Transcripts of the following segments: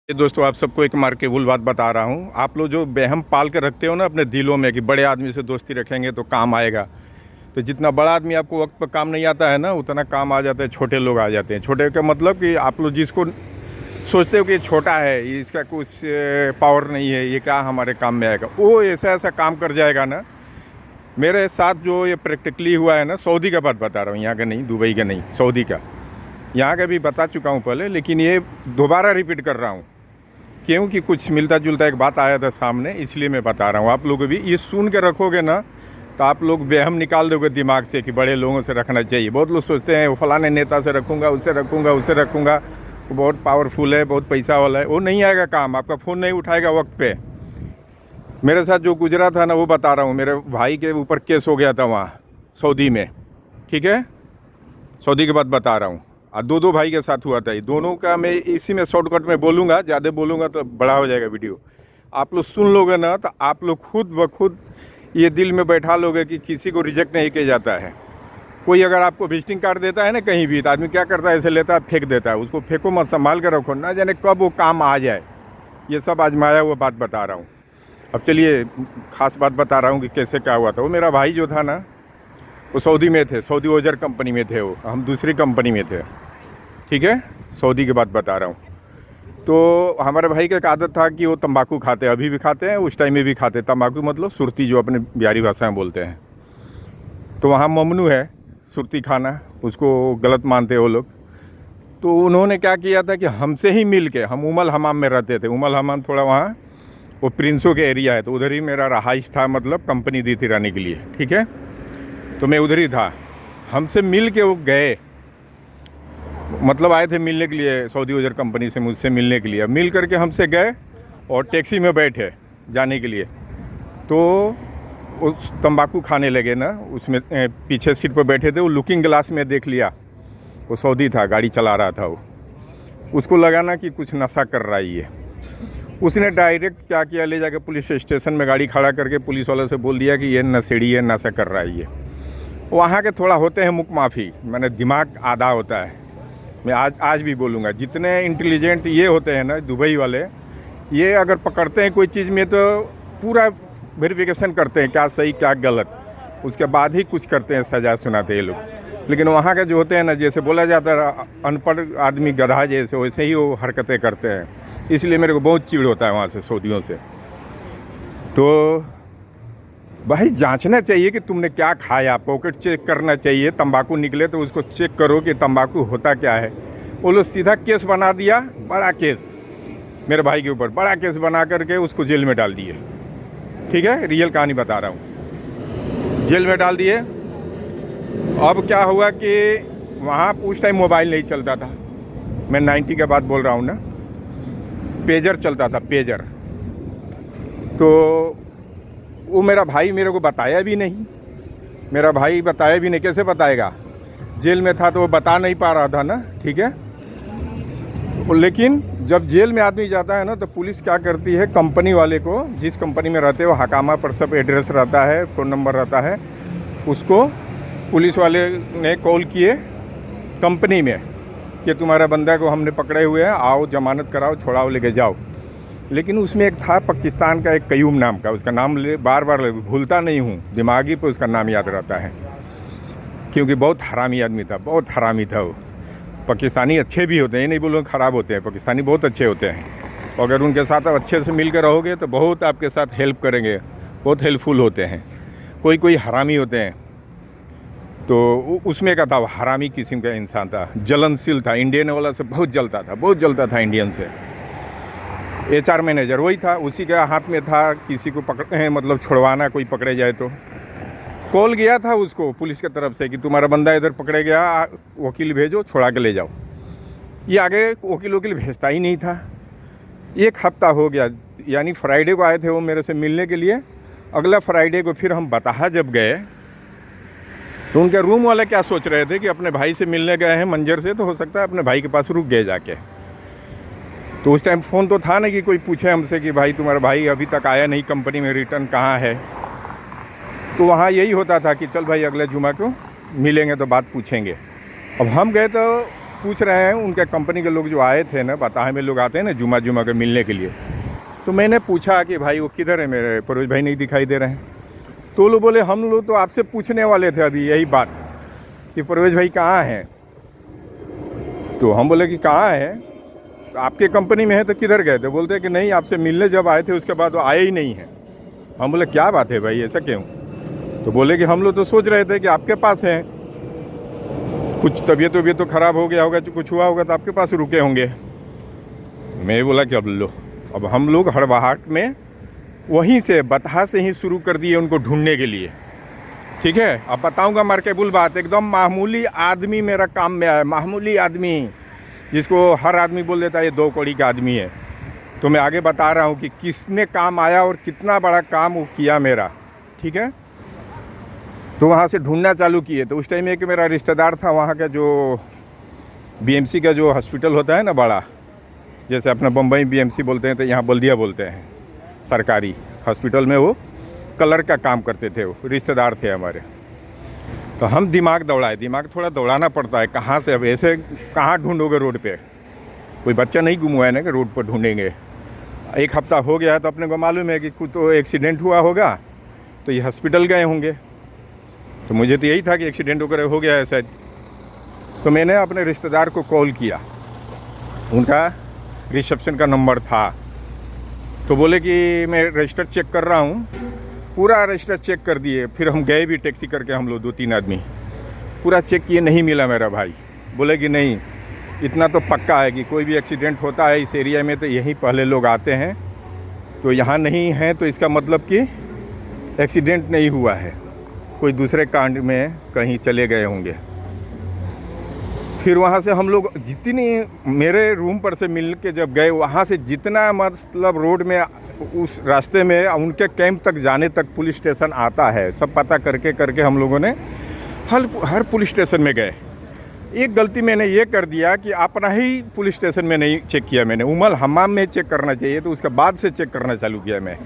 ये दोस्तों आप सबको एक मार्केबल बात बता रहा हूँ। आप लोग जो वहम पाल के रखते हो ना अपने दिलों में कि बड़े आदमी से दोस्ती रखेंगे तो काम आएगा, तो जितना बड़ा आदमी आपको वक्त पर काम नहीं आता है ना, उतना काम आ जाता है छोटे लोग आ जाते हैं। छोटे का मतलब कि आप लोग जिसको सोचते हो कि ये छोटा है, ये इसका कुछ पावर नहीं है, ये क्या हमारे काम में आएगा, वो ऐसा ऐसा काम कर जाएगा ना। मेरे साथ जो ये प्रैक्टिकली हुआ है ना, सऊदी का बात बता रहा हूँ, यहाँ का नहीं, दुबई का नहीं, सऊदी का। यहाँ का भी बता चुका हूँ पहले, लेकिन ये दोबारा रिपीट कर रहा हूँ क्योंकि कुछ मिलता जुलता एक बात आया था सामने, इसलिए मैं बता रहा हूँ। आप लोग भी ये सुन के रखोगे ना तो आप लोग वहम निकाल दोगे दिमाग से कि बड़े लोगों से रखना चाहिए। बहुत लोग सोचते हैं वो फलाने नेता से रखूँगा, उससे रखूँगा, उससे रखूँगा, वो बहुत पावरफुल है, बहुत पैसा वाला है। वो नहीं आएगा काम, आपका फ़ोन नहीं उठाएगा वक्त पे। मेरे साथ जो गुजरा था ना वो बता रहा हूँ। मेरे भाई के ऊपर केस हो गया था वहाँ सऊदी में, ठीक है, सऊदी की बात बता रहा हूँ। और दो भाई के साथ हुआ था। ये दोनों का मैं इसी में शॉर्टकट में बोलूँगा, ज़्यादा बोलूँगा तो बड़ा हो जाएगा वीडियो। आप लोग सुन लोगे ना तो आप लोग खुद ब खुद ये दिल में बैठा लोगे कि किसी को रिजेक्ट नहीं किया जाता है। कोई अगर आपको विजिटिंग कार्ड देता है ना कहीं भी, तो आदमी क्या करता है, ऐसे लेता है फेंक देता है। उसको फेंको मत, संभाल कर रखो, ना जाने कब वो काम आ जाए। ये सब आजमाया हुआ बात बता रहा हूँ। अब चलिए ख़ास बात बता रहा हूँ कि कैसे क्या हुआ था। वो मेरा भाई जो था ना, वो सऊदी में थे, सऊदी ओजर कंपनी में थे वो, हम दूसरी कंपनी में थे, ठीक है। सऊदी की बात बता रहा हूँ। तो हमारे भाई का एक आदत था कि वो तंबाकू खाते, अभी भी खाते हैं, उस टाइम में भी खाते। तंबाकू मतलब सुरती, जो अपने बिहारी भाषा में बोलते हैं। तो वहाँ ममनू है सुरती खाना, उसको गलत मानते हैं वो लोग। तो उन्होंने क्या किया था कि हमसे ही मिल के, हम उमल हमाम में रहते थे। उमल हमाम थोड़ा वहाँ वो प्रिंसों के एरिया है, तो उधर ही मेरा रहाइश था, मतलब कंपनी दी थी रहने के लिए, ठीक है। तो मैं उधर ही था। हमसे मिल के वो गए, मतलब आए थे मिलने के लिए, सऊदी ओजर कंपनी से मुझसे मिलने के लिए। मिल करके हमसे गए और टैक्सी में बैठे जाने के लिए। तो उस तंबाकू खाने लगे ना, उसमें पीछे सीट पर बैठे थे। वो लुकिंग ग्लास में देख लिया, वो सऊदी था, गाड़ी चला रहा था वो। उसको लगा ना कि कुछ नशा कर रहा है ये। उसने डायरेक्ट क्या किया, ले जाकर पुलिस स्टेशन में गाड़ी खड़ा करके पुलिस वाले से बोल दिया कि ये नशेड़ी है, नशा कर रहा है ये। वहाँ के थोड़ा होते हैं मुख माफ़ी, मैंने दिमाग आधा होता है। मैं आज भी बोलूँगा, जितने इंटेलिजेंट ये होते हैं ना दुबई वाले, ये अगर पकड़ते हैं कोई चीज़ में तो पूरा वेरिफिकेशन करते हैं क्या सही क्या गलत, उसके बाद ही कुछ करते हैं, सज़ा सुनाते हैं ये लोग। लेकिन वहाँ के जो होते हैं ना, जैसे बोला जाता है अनपढ़ आदमी गधा जैसे, वैसे ही वो हरकतें करते हैं। इसलिए मेरे को बहुत चिढ़ होता है वहाँ से, सऊदियों से। तो भाई जांचना चाहिए कि तुमने क्या खाया, पॉकेट चेक करना चाहिए। तंबाकू निकले तो उसको चेक करो कि तंबाकू होता क्या है। वो लोग सीधा केस बना दिया, बड़ा केस मेरे भाई के ऊपर, बड़ा केस बना करके उसको जेल में डाल दिए, ठीक है। रियल कहानी बता रहा हूँ, जेल में डाल दिए। अब क्या हुआ कि वहाँ उस टाइम मोबाइल नहीं चलता था, मैं 90 के बाद बोल रहा हूँ ना, पेजर चलता था, पेजर। तो वो मेरा भाई मेरे को बताया भी नहीं, मेरा भाई बताया भी नहीं, कैसे बताएगा, जेल में था तो वो बता नहीं पा रहा था ना, ठीक है। लेकिन जब जेल में आदमी जाता है ना, तो पुलिस क्या करती है, कंपनी वाले को, जिस कंपनी में रहते हो हकामा पर सब एड्रेस रहता है, फ़ोन नंबर रहता है, उसको पुलिस वाले ने कॉल किए कंपनी में कि तुम्हारा बंदा को हमने पकड़े हुए हैं, आओ जमानत कराओ, छोड़ाओ, लेके जाओ। लेकिन उसमें एक था पाकिस्तान का, एक कयूम नाम का, उसका नाम बार बार भूलता नहीं हूँ, दिमागी पे उसका नाम याद रहता है, क्योंकि बहुत हरामी आदमी था, बहुत हरामी था वो। पाकिस्तानी अच्छे भी होते हैं, ये नहीं बोलूँ ख़राब होते हैं, पाकिस्तानी बहुत अच्छे होते हैं। अगर उनके साथ आप अच्छे से मिल कर रहोगे तो बहुत आपके साथ हेल्प करेंगे, बहुत हेल्पफुल होते हैं। कोई हरामी होते हैं। तो उसमें का था, वो हरामी किस्म का इंसान था, जलनशील था, इंडियन वाला से बहुत जलता था, बहुत जलता था इंडियन से। HR मैनेजर वही था, उसी के हाथ में था किसी को पकड़े, मतलब छुड़वाना, कोई पकड़े जाए तो। कॉल गया था उसको पुलिस की तरफ से कि तुम्हारा बंदा इधर पकड़े गया, वकील भेजो, छुड़ा के ले जाओ। ये आगे वकील भेजता ही नहीं था। 1 हफ्ता हो गया, यानी फ्राइडे को आए थे वो मेरे से मिलने के लिए। अगला फ्राइडे को फिर हम बताहा जब गए, तो उनके रूम वाले क्या सोच रहे थे कि अपने भाई से मिलने गए हैं मंजर से, तो हो सकता है अपने भाई के पास रुक गए जाके। तो उस टाइम फ़ोन तो था नहीं कि कोई पूछे हमसे कि भाई तुम्हारा भाई अभी तक आया नहीं कंपनी में, रिटर्न कहाँ है। तो वहाँ यही होता था कि चल भाई अगले जुमा को मिलेंगे तो बात पूछेंगे। अब हम गए तो पूछ रहे हैं उनके कंपनी के लोग जो आए थे ना, बताहे में लोग आते हैं ना जुमा जुमा के मिलने के लिए। तो मैंने पूछा कि भाई वो किधर है, मेरे परोज भाई नहीं दिखाई दे रहे हैं। तो लोग बोले हम लोग तो आपसे पूछने वाले थे अभी यही बात कि परोज भाई कहाँ हैं। तो हम बोले कि कहाँ है, तो आपके कंपनी में है तो किधर गए थे। बोलते कि नहीं आपसे मिलने जब आए थे उसके बाद वो आए ही नहीं हैं। हम बोले क्या बात है भाई, ऐसा क्यों। तो बोले कि हम लोग तो सोच रहे थे कि आपके पास हैं, कुछ तबीयत तो ख़राब हो गया होगा, कुछ हुआ होगा तो आपके पास रुके होंगे। मैं बोला कि अब हम लोग हड़बड़ाहट में वहीं से बतहा से ही शुरू कर दिए उनको ढूंढने के लिए। ठीक है, अब बताऊंगा मार्केबल बात। एकदम मामूली आदमी मेरा काम में आया, मामूली आदमी जिसको हर आदमी बोल देता है ये 2 कौड़ी का आदमी है। तो मैं आगे बता रहा हूँ कि किसने काम आया और कितना बड़ा काम वो किया मेरा। ठीक है, तो वहाँ से ढूंढना चालू किए। तो उस टाइम एक मेरा रिश्तेदार था वहाँ का, जो बीएमसी का जो हॉस्पिटल होता है ना बड़ा, जैसे अपना बम्बई बीएमसी बोलते हैं तो यहाँ बल्दिया बोलते हैं, सरकारी हॉस्पिटल में वो कलर का काम करते थे। वो रिश्तेदार थे हमारे। तो हम दिमाग दौड़ाए, दिमाग थोड़ा दौड़ाना पड़ता है। कहाँ से, अब ऐसे कहाँ ढूंढोगे रोड पे, कोई बच्चा नहीं गुम हुआ है ना कि रोड पर ढूंढेंगे। 1 हफ्ता हो गया है तो अपने को मालूम है कि कुछ तो एक्सीडेंट हुआ होगा तो ये हॉस्पिटल गए होंगे। तो मुझे तो यही था कि एक्सीडेंट वगैरह हो गया है शायद। तो मैंने अपने रिश्तेदार को कॉल किया, उनका रिसेप्शन का नंबर था। तो बोले कि मैं रजिस्टर चेक कर रहा हूँ। पूरा रजिस्टर चेक कर दिए। फिर हम गए भी टैक्सी करके, हम लोग 2-3 आदमी पूरा चेक किए, नहीं मिला मेरा भाई। बोले कि नहीं, इतना तो पक्का है कि कोई भी एक्सीडेंट होता है इस एरिया में तो यहीं पहले लोग आते हैं, तो यहाँ नहीं है तो इसका मतलब कि एक्सीडेंट नहीं हुआ है, कोई दूसरे कांड में कहीं चले गए होंगे। फिर वहाँ से हम लोग जितनी, मेरे रूम पर से मिल के जब गए, वहाँ से जितना मतलब रोड में उस रास्ते में उनके कैंप तक जाने तक पुलिस स्टेशन आता है, सब पता करके हम लोगों ने हर पुलिस स्टेशन में गए। एक गलती मैंने ये कर दिया कि अपना ही पुलिस स्टेशन में नहीं चेक किया मैंने, उमल हमाम में चेक करना चाहिए, तो उसके बाद से चेक करना चालू किया मैं।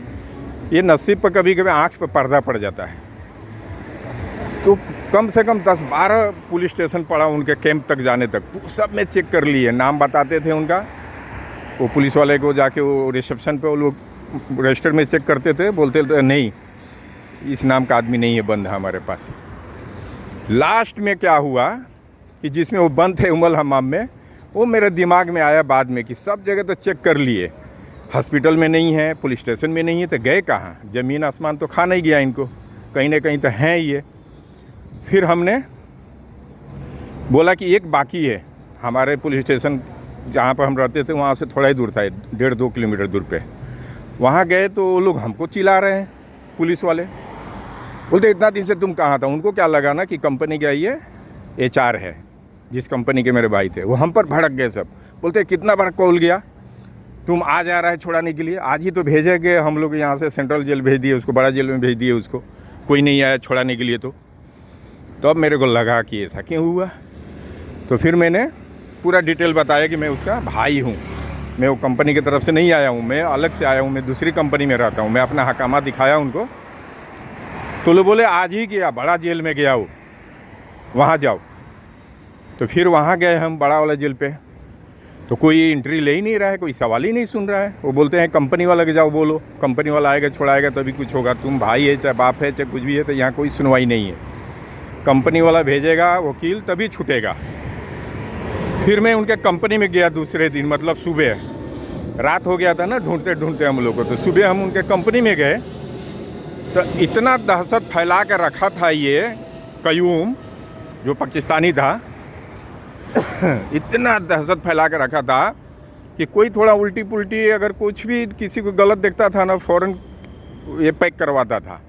ये नसीब पर कभी कभी आँख पर पर्दा पड़ जाता है। तो कम से कम 10-12 पुलिस स्टेशन पड़ा उनके कैंप तक जाने तक, सब में चेक कर लिए। नाम बताते थे उनका, वो पुलिस वाले को जाके वो रिसेप्शन पे वो लोग रजिस्टर में चेक करते थे, बोलते थे नहीं इस नाम का आदमी नहीं है, बंद है हमारे पास। लास्ट में क्या हुआ कि जिसमें वो बंद थे उमल हमाम में, वो मेरे दिमाग में आया बाद में कि सब जगह तो चेक कर लिए, हॉस्पिटल में नहीं है, पुलिस स्टेशन में नहीं है, तो गए कहाँ। ज़मीन आसमान तो खा नहीं गया इनको, कहीं ना कहीं तो हैं ये। फिर हमने बोला कि एक बाकी है, हमारे पुलिस स्टेशन जहाँ पर हम रहते थे वहाँ से थोड़ा ही दूर था, 1.5-2 किलोमीटर दूर पे। वहाँ गए तो वो लोग हमको चिल्ला रहे हैं, पुलिस वाले बोलते इतना दिन से तुम कहाँ था। उनको क्या लगा ना कि कंपनी का ये HR है, जिस कंपनी के मेरे भाई थे, वो हम पर भड़क गए सब। बोलते कितना बार कॉल गया, तुम आ जा रहा है छुड़ाने के लिए, आज ही तो भेजेंगे हम लोग यहाँ से, सेंट्रल जेल भेज दिए उसको, बड़ा जेल में भेज दिए उसको, कोई नहीं आया छुड़ाने के लिए। तो अब मेरे को लगा कि ऐसा क्यों हुआ। तो फिर मैंने पूरा डिटेल बताया कि मैं उसका भाई हूँ, मैं वो कंपनी की तरफ से नहीं आया हूँ, मैं अलग से आया हूँ, मैं दूसरी कंपनी में रहता हूँ। मैं अपना हकामा दिखाया उनको। तो लोग बोले आज ही गया, बड़ा जेल में गया हो, वहाँ जाओ। तो फिर वहाँ गए हम बड़ा वाला जेल पे। तो कोई एंट्री ले ही नहीं रहा है, कोई सवाल ही नहीं सुन रहा है। वो बोलते हैं कंपनी वाला के जाओ, बोलो कंपनी वाला आएगा छुड़ाएगा तभी कुछ होगा, तुम भाई है चाहे बाप है चाहे कुछ भी है, तो यहाँ कोई सुनवाई नहीं है, कंपनी वाला भेजेगा वकील तभी छूटेगा। फिर मैं उनके कंपनी में गया दूसरे दिन, मतलब सुबह, रात हो गया था ना ढूंढते ढूंढते हम लोग को। तो सुबह हम उनके कंपनी में गए तो इतना दहशत फैला कर रखा था ये कयूम जो पाकिस्तानी था इतना दहशत फैला कर रखा था कि कोई थोड़ा उल्टी पुल्टी अगर कुछ भी किसी को गलत देखता था ना, फ़ौरन ये पैक करवाता था।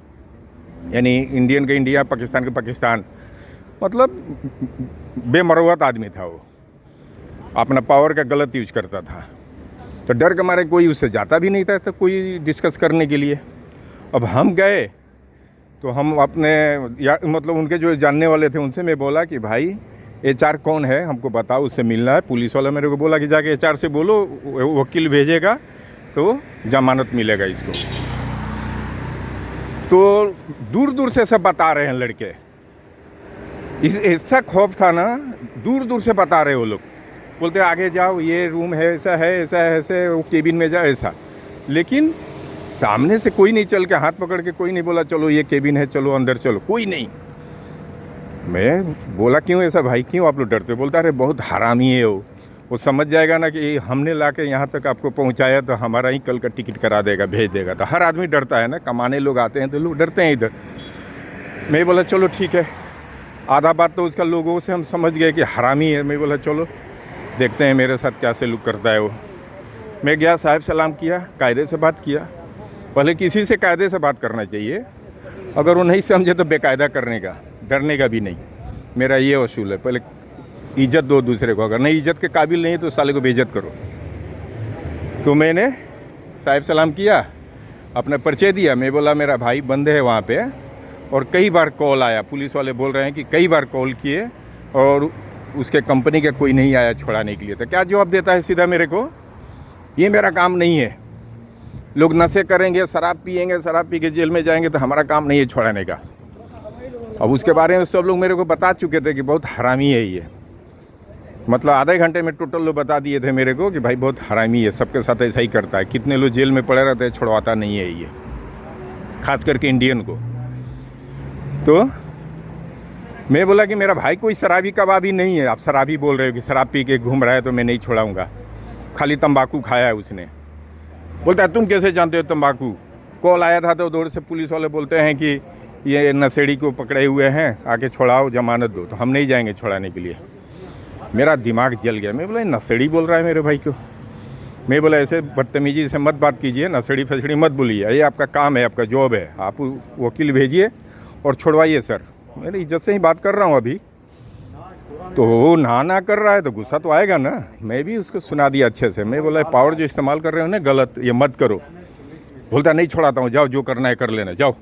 यानी इंडियन का इंडिया, पाकिस्तान का पाकिस्तान, मतलब बेमरवत आदमी था वो, अपना पावर का गलत यूज करता था। तो डर के मारे कोई उससे जाता भी नहीं था तो कोई डिस्कस करने के लिए। अब हम गए तो हम अपने मतलब उनके जो जानने वाले थे उनसे मैं बोला कि भाई HR कौन है हमको बताओ, उससे मिलना है। पुलिस वाला मेरे को बोला कि जाके HR से बोलो, वकील भेजेगा तो जमानत मिलेगा इसको। तो दूर दूर से सब बता रहे हैं लड़के, इस ऐसा खौफ था ना, दूर दूर से बता रहे वो लोग बोलते आगे जाओ, ये रूम है, ऐसा है, ऐसा है, ऐसे, वो केबिन में जाओ, ऐसा। लेकिन सामने से कोई नहीं चल के हाथ पकड़ के कोई नहीं बोला चलो ये केबिन है, चलो अंदर चलो, कोई नहीं। मैं बोला क्यों ऐसा भाई, क्यों आप लोग डरते हो? बोलता अरे बहुत हरामी है वो समझ जाएगा ना कि हमने ला के यहाँ तक आपको पहुँचाया तो हमारा ही कल का टिकट करा देगा, भेज देगा। तो हर आदमी डरता है ना, कमाने लोग आते हैं तो लोग डरते हैं इधर। मैं बोला चलो ठीक है। आधा बात तो उसका लोगों से हम समझ गए कि हरामी है। मैं बोला चलो देखते हैं मेरे साथ क्या सलूक करता है वो। मैं गया, साहब सलाम किया, कायदे से बात किया। पहले किसी से कायदे से बात करना चाहिए, अगर वो नहीं समझे तो बेकायदा करने का, डरने का भी नहीं। मेरा ये असूल है, पहले इज्जत दो दूसरे को, अगर नहीं इज्जत के काबिल नहीं तो साले को बेइज्जत करो। तो मैंने साहब सलाम किया, अपना परिचय दिया। मैं बोला मेरा भाई बंद है वहाँ पे, और कई बार कॉल आया, पुलिस वाले बोल रहे हैं कि कई बार कॉल किए और उसके कंपनी का कोई नहीं आया छुड़ाने के लिए। तो क्या जवाब देता है सीधा मेरे को, ये मेरा काम नहीं है। लोग नशे करेंगे, शराब पिएंगे, शराब पी के जेल में जाएंगे, तो हमारा काम नहीं है छुड़ाने का। अब उसके बारे में सब लोग मेरे को बता चुके थे कि बहुत हरामी है ये। मतलब आधे घंटे में टोटल लोग बता दिए थे मेरे को कि भाई बहुत हरामी है, सबके साथ ऐसा ही करता है। कितने लोग जेल में पड़े रहते हैं, छुड़वाता नहीं है ये, खास करके इंडियन को। तो मैं बोला कि मेरा भाई कोई शराबी कबाबी नहीं है। आप शराबी बोल रहे हो कि शराब पी के घूम रहा है तो मैं नहीं छोड़ाऊंगा, खाली तंबाकू खाया है उसने। बोलता है तुम कैसे जानते हो तंबाकू? कॉल आया था तो दौड़ से पुलिस वाले बोलते हैं कि ये नशेड़ी को पकड़े हुए हैं, आके छोड़ाओ, जमानत दो। तो हम नहीं जाएंगे छोड़ाने के लिए। मेरा दिमाग जल गया। मैं बोला नशेड़ी बोल रहा है मेरे भाई को। मैं बोला ऐसे बदतमीजी से मत बात कीजिए, नशेड़ी फसड़ी मत बोलिए, ये आपका काम है, आपका जॉब है, आप वकील भेजिए और छुड़वाइए सर। मैंने इज्जत से ही बात कर रहा हूँ अभी। तो वो ना कर रहा है तो गुस्सा तो आएगा ना। मैं भी उसको सुना दिया अच्छे से। मैं बोला पावर जो इस्तेमाल कर रहे हो ना गलत, ये मत करो। बोलता नहीं छोड़ाता हूँ, जाओ जो करना है कर लेना, जाओ।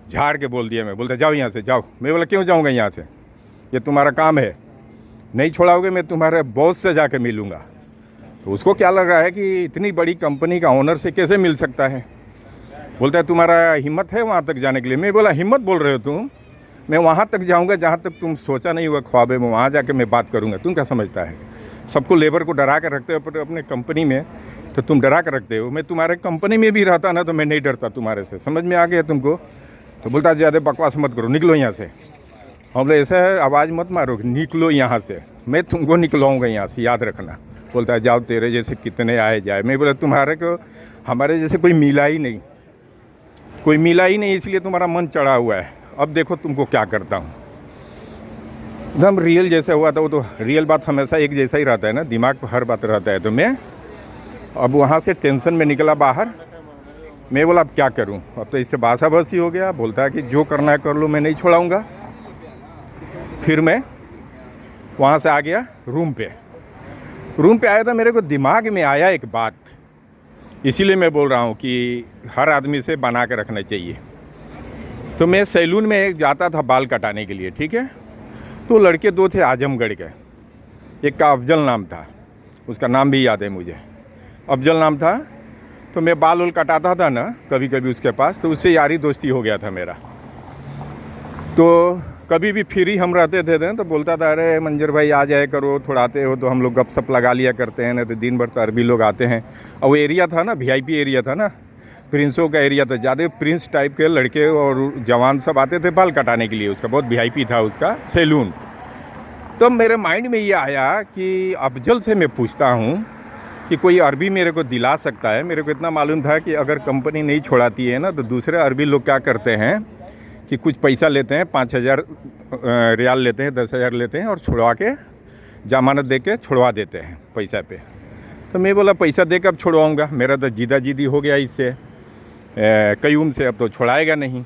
झाड़ के बोल दिया मैं। बोलता जाओ यहाँ से, जाओ। मैं बोला क्यों जाऊँगा यहाँ से, ये तुम्हारा काम है, नहीं छोड़ाओगे मैं तुम्हारे बॉस से जाके मिलूँगा। तो उसको क्या लग रहा है कि इतनी बड़ी कंपनी का ओनर से कैसे मिल सकता है। बोलता है तुम्हारा हिम्मत है वहाँ तक जाने के लिए। मैं बोला हिम्मत बोल रहे हो तुम? मैं वहाँ तक जाऊँगा जहाँ तक तुम सोचा नहीं हुआ ख्वाबे में, वहाँ जाके मैं बात करूँगा। तुम क्या समझता है, सबको लेबर को डरा कर रखते हो अपने कंपनी में, तो तुम डरा कर रखते हो। मैं तुम्हारे कंपनी में भी रहता ना तो मैं नहीं डरता तुम्हारे से। समझ में आ गया तुमको? तो बोलता ज़्यादा बकवास मत करो, निकलो यहाँ से। हम बोले ऐसा है, आवाज़ मत मारो, निकलो यहाँ से, मैं तुमको निकलवाऊँगा यहाँ से, याद रखना। बोलता है जाओ, तेरे जैसे कितने आए जाए। मैं बोला तुम्हारे को हमारे जैसे कोई मिला ही नहीं, कोई मिला ही नहीं, इसलिए तुम्हारा मन चढ़ा हुआ है। अब देखो तुमको क्या करता हूँ। एकदम रियल जैसे हुआ था वो। तो रियल बात हमेशा एक जैसा ही रहता है ना, दिमाग पर हर बात रहता है। तो मैं अब वहाँ से टेंशन में निकला बाहर। मैं बोला अब क्या करूँ, अब तो इससे बासा बसी हो गया। बोलता है कि जो करना है कर लो, मैं नहीं छोड़ाऊँगा। फिर मैं वहाँ से आ गया रूम पे आया था। मेरे को दिमाग में आया एक बात, इसीलिए मैं बोल रहा हूँ कि हर आदमी से बना के रखना चाहिए। तो मैं सैलून में जाता था बाल कटाने के लिए, ठीक है। तो लड़के दो थे आजमगढ़ के, एक का अफजल नाम था, उसका नाम भी याद है मुझे, अफजल नाम था। तो मैं बाल उल कटाता था ना कभी कभी उसके पास, तो उससे यारी दोस्ती हो गया था मेरा। तो कभी भी फ्री हम रहते थे तो बोलता था अरे मंजर भाई आ जाए करो, थोड़ा आते हो तो हम लोग गपशप लगा लिया करते हैं ना। तो दिन भर तो अरबी लोग आते हैं, और वो एरिया था ना VIP एरिया था ना, प्रिंसों का एरिया था। ज़्यादा प्रिंस टाइप के लड़के और जवान सब आते थे बाल कटाने के लिए। उसका बहुत VIP था उसका सैलून। तो मेरे माइंड में ये आया कि अफजल से मैं पूछता हूँ कि कोई अरबी मेरे को दिला सकता है। मेरे को इतना मालूम था कि अगर कंपनी नहीं छोड़ाती है ना तो दूसरे अरबी लोग क्या करते हैं कि कुछ पैसा लेते हैं, 5,000 रियाल लेते हैं, 10,000 लेते हैं और छुड़वा के जमानत दे के छुड़वा देते हैं पैसा पे। तो मैं बोला पैसा दे के अब छुड़वाऊँगा, मेरा तो जीदी हो गया इससे कयूम से, अब तो छुड़ाएगा नहीं।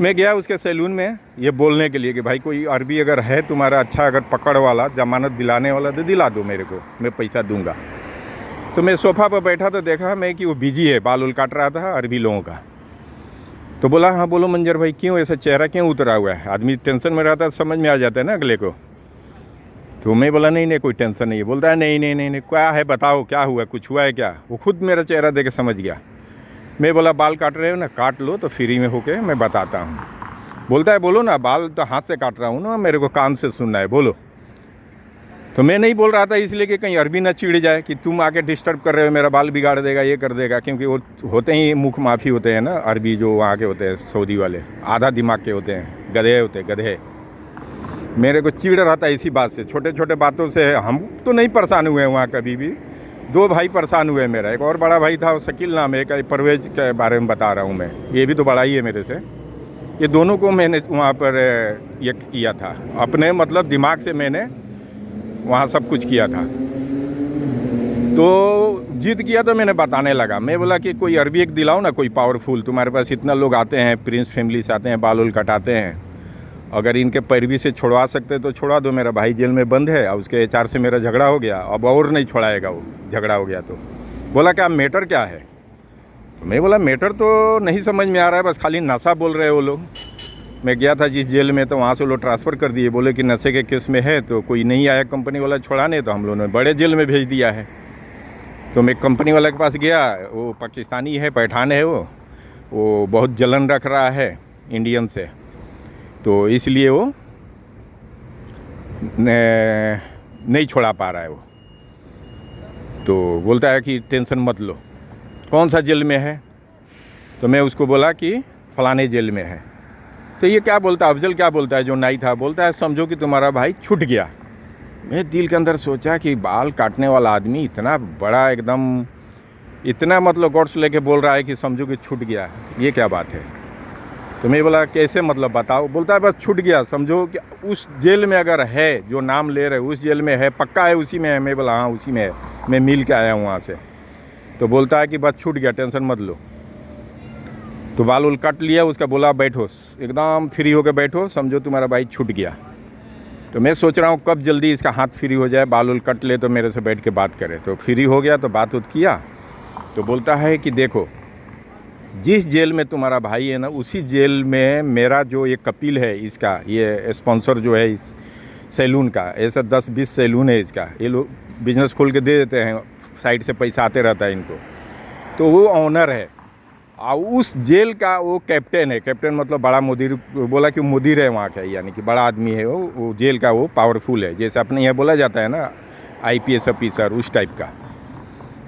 मैं गया उसके सैलून में ये बोलने के लिए कि भाई कोई अरबी अगर है तुम्हारा अच्छा, अगर पकड़ वाला, जमानत दिलाने वाला, तो दिला दो मेरे को, मैं पैसा दूंगा। तो मैं सोफ़ा पर बैठा तो देखा मैं कि वो बिजी है, बाल उल काट रहा था अरबी लोगों का। तो बोला हाँ बोलो मंजर भाई, क्यों ऐसा चेहरा क्यों उतरा हुआ है? आदमी टेंशन में रहता है, समझ में आ जाता है ना अगले को। तो मैं बोला नहीं कोई टेंशन नहीं है। बोलता है नहीं क्या है बताओ, क्या हुआ, कुछ हुआ है क्या? वो खुद मेरा चेहरा देख के समझ गया। मैं बोला बाल काट रहे हो ना, काट लो तो फ्री में होके मैं बताता हूँ। बोलता है बोलो ना, बाल तो हाथ से काट रहा हूँ ना, मेरे को कान से सुनना है, बोलो। तो मैं नहीं बोल रहा था इसलिए कि कहीं अरबी ना चिढ़ जाए कि तुम आके डिस्टर्ब कर रहे हो, मेरा बाल बिगाड़ देगा, ये कर देगा, क्योंकि वो होते ही मुख माफी होते हैं ना अरबी, जो वहाँ के होते हैं सऊदी वाले, आधा दिमाग के होते हैं, गधे होते हैं गधे। मेरे को चिढ़ रहा था इसी बात से, छोटे छोटे बातों से। हम तो नहीं परेशान हुए वहाँ कभी भी, दो भाई परेशान हुए मेरा, एक और बड़ा भाई था, वो शकील नाम है, एक परवेज के बारे में बता रहा हूँ मैं, ये भी तो बड़ा ही है मेरे से। ये दोनों को मैंने वहाँ पर ये किया था, अपने मतलब दिमाग से मैंने वहाँ सब कुछ किया था। तो जिद किया तो मैंने बताने लगा, मैं बोला कि कोई अरबी एक दिलाओ ना, कोई पावरफुल, तुम्हारे पास इतना लोग आते हैं, प्रिंस फैमिली से आते हैं, बाल उल कटाते हैं, अगर इनके पैरवी से छुड़वा सकते तो छुड़वा दो। मेरा भाई जेल में बंद है और उसके HR से मेरा झगड़ा हो गया, अब और नहीं छुड़ाएगा वो, झगड़ा हो गया तो। बोला क्या मैटर क्या है? तो मैं बोला मैटर तो नहीं समझ में आ रहा है, बस खाली नशा बोल रहे हैं वो लोग। मैं गया था जिस जेल में, तो वहाँ से वो लोग ट्रांसफ़र कर दिए, बोले कि नशे के केस में है, तो कोई नहीं आया कंपनी वाला छुड़ाने, तो हम लोगों ने बड़े जेल में भेज दिया है। तो मैं कंपनी वाले के पास गया, वो पाकिस्तानी है, पठान है, वो बहुत जलन रख रहा है इंडियन से, तो इसलिए वो नहीं छोड़ा पा रहा है वो। तो बोलता है कि टेंशन मत लो, कौन सा जेल में है? तो मैं उसको बोला कि फलाने जेल में है। तो ये क्या बोलता है, अफजल क्या बोलता है, जो नाई था, बोलता है समझो कि तुम्हारा भाई छूट गया। मैं दिल के अंदर सोचा कि बाल काटने वाला आदमी इतना बड़ा एकदम, इतना मतलब गॉड्स लेके बोल रहा है कि समझो कि छूट गया, ये क्या बात है? तो मैं बोला कैसे मतलब बताओ? बोलता है बस छूट गया, समझो कि उस जेल में अगर है, जो नाम ले रहे उस जेल में है, पक्का है उसी में है। मैं बोला हाँ उसी में है, मैं मिल के आया हूँ वहाँ से। तो बोलता है कि बस छूट गया, टेंशन मत लो। तो बाल उल काट लिया उसका, बोला बैठो, एकदम फ्री होकर बैठो, समझो तुम्हारा भाई छूट गया। तो मैं सोच रहा हूँ कब जल्दी इसका हाथ फ्री हो जाए, बाल उल कट ले तो मेरे से बैठ के बात करे। तो फ्री हो गया तो बात उत किया, तो बोलता है कि देखो जिस जेल में तुम्हारा भाई है ना, उसी जेल में मेरा जो ये कपिल है, इसका ये स्पॉन्सर जो है इस सैलून का, ऐसा 10-20 सैलून है इसका, ये लोग बिजनेस खोल के दे देते हैं, साइड से पैसा आते रहता है इनको। तो वो ऑनर है और उस जेल का वो कैप्टन है। कैप्टन मतलब बड़ा मुदीर, बोला कि मुदीर है वहाँ का, यानी कि बड़ा आदमी है वो जेल का, वो पावरफुल है, जैसे अपने यहाँ बोला जाता है ना IPS ऑफिसर, उस टाइप का।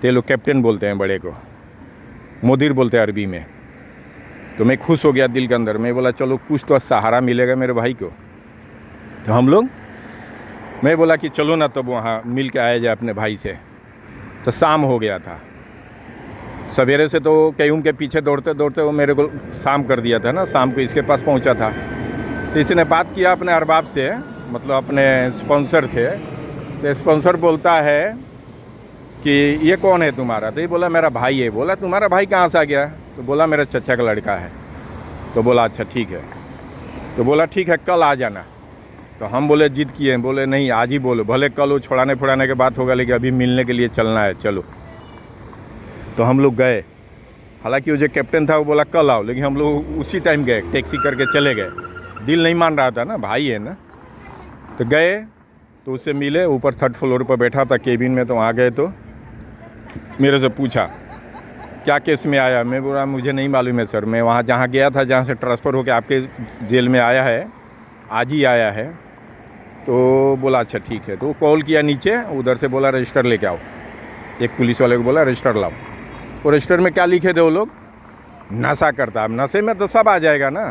तो लोग कैप्टन बोलते हैं बड़े को, मुदीर बोलते हैं अरबी में। तो मैं खुश हो गया दिल के अंदर, मैं बोला चलो कुछ तो सहारा मिलेगा मेरे भाई को। तो हम लोग, मैं बोला कि चलो ना तब वहाँ मिल के आया जाए अपने भाई से। तो शाम हो गया था, सवेरे से तो क्यूम के पीछे दौड़ते दौड़ते वो मेरे को शाम कर दिया था ना, शाम को इसके पास पहुंचा था। तो इसने बात किया अपने अरबाब से, मतलब अपने स्पॉन्सर से। तो स्पॉन्सर बोलता है कि ये कौन है तुम्हारा? तो ये बोला मेरा भाई है। बोला तुम्हारा भाई कहाँ से आ गया? तो बोला मेरा चचा का लड़का है। तो बोला अच्छा ठीक है। तो बोला ठीक है कल आ जाना। तो हम बोले जिद किए, बोले नहीं आज ही बोलो, भले कल वो छुड़ाने फुड़ाने के बात होगा, लेकिन अभी मिलने के लिए चलना है, चलो। तो हम लोग गए, हालांकि वो जो कैप्टन था वो बोला कल आओ, लेकिन हम लोग उसी टाइम गए, टैक्सी करके चले गए। दिल नहीं मान रहा था ना, भाई है ना। तो गए तो उससे मिले, ऊपर 3rd फ्लोर पर बैठा था केबिन में। तो वहाँ गए तो मेरे से पूछा क्या केस में आया? मैं बोला मुझे नहीं मालूम है सर, मैं वहाँ जहाँ गया था, जहाँ से ट्रांसफ़र होकर आपके जेल में आया है, आज ही आया है। तो बोला अच्छा ठीक है। तो कॉल किया नीचे, उधर से बोला रजिस्टर लेके आओ। एक पुलिस वाले को बोला रजिस्टर लाओ। और रजिस्टर में क्या लिखे थे वो लोग? नशा करता। अब नशे में तो सब आ जाएगा ना,